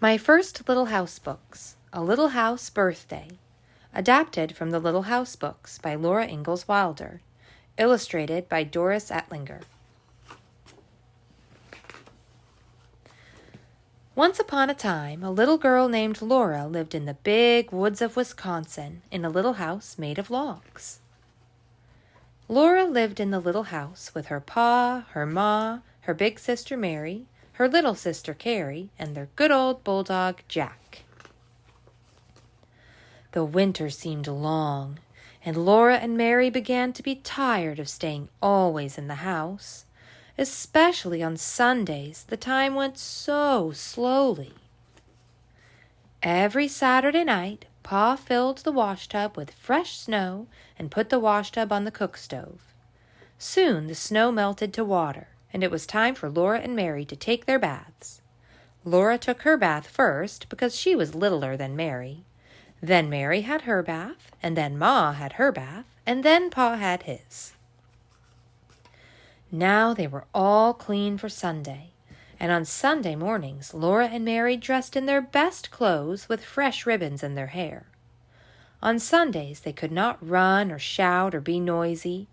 My First Little House Books, A Little House Birthday, adapted from the Little House Books by Laura Ingalls Wilder, illustrated by Doris Ettlinger. Once upon a time, a little girl named Laura lived in the big woods of Wisconsin in a little house made of logs. Laura lived in the little house with her pa, her ma, her big sister Mary, her little sister Carrie, and their good old bulldog Jack. The winter seemed long, and Laura and Mary began to be tired of staying always in the house. Especially on Sundays, the time went so slowly. Every Saturday night, Pa filled the washtub with fresh snow and put the washtub on the cook stove. Soon the snow melted to water, and it was time for Laura and Mary to take their baths. Laura took her bath first because she was littler than Mary. Then Mary had her bath, and then Ma had her bath, and then Pa had his. Now they were all clean for Sunday, and on Sunday mornings Laura and Mary dressed in their best clothes with fresh ribbons in their hair. On Sundays they could not run or shout or be noisy.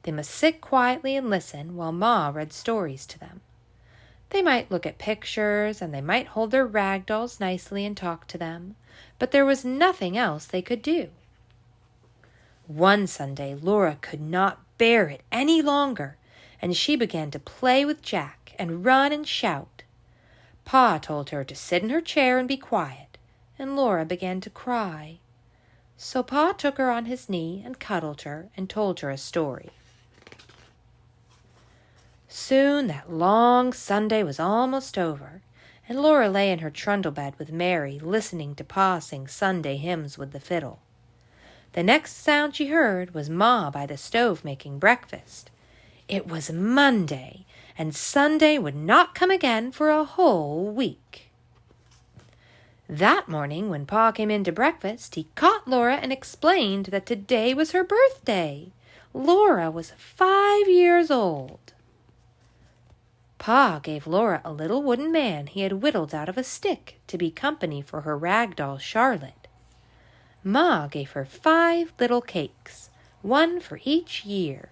They must sit quietly and listen while Ma read stories to them. They might look at pictures, and they might hold their rag dolls nicely and talk to them, but there was nothing else they could do. One Sunday Laura could not bear it any longer, and she began to play with Jack and run and shout. Pa told her to sit in her chair and be quiet, and Laura began to cry. So Pa took her on his knee and cuddled her and told her a story. Soon that long Sunday was almost over, and Laura lay in her trundle bed with Mary, listening to Pa sing Sunday hymns with the fiddle. The next sound she heard was Ma by the stove making breakfast. It was Monday, and Sunday would not come again for a whole week. That morning, when Pa came in to breakfast, he caught Laura and explained that today was her birthday. Laura was 5 years old. Pa gave Laura a little wooden man he had whittled out of a stick to be company for her rag doll Charlotte. Ma gave her 5 little cakes, one for each year.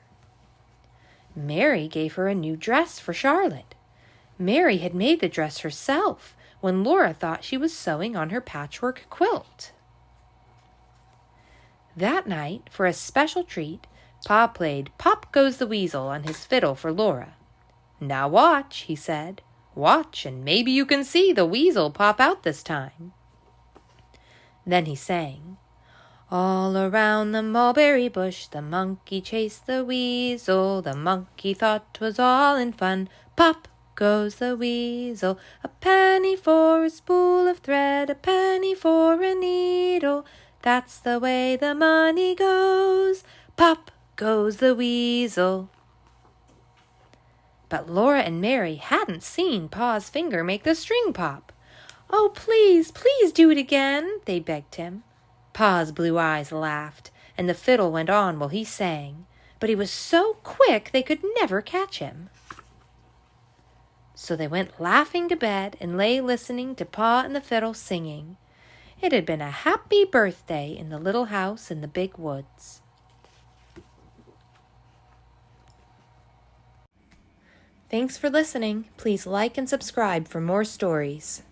Mary gave her a new dress for Charlotte. Mary had made the dress herself when Laura thought she was sewing on her patchwork quilt. That night, for a special treat, Pa played Pop Goes the Weasel on his fiddle for Laura. "Now watch," he said. "Watch, and maybe you can see the weasel pop out this time." Then he sang, "All around the mulberry bush the monkey chased the weasel. The monkey thought 'twas all in fun. Pop goes the weasel. A penny for a spool of thread, a penny for a needle. That's the way the money goes. Pop goes the weasel." But Laura and Mary hadn't seen Pa's finger make the string pop. "Oh, please, please do it again," they begged him. Pa's blue eyes laughed, and the fiddle went on while he sang, but he was so quick they could never catch him. So they went laughing to bed and lay listening to Pa and the fiddle singing. It had been a happy birthday in the little house in the big woods. Thanks for listening. Please like and subscribe for more stories.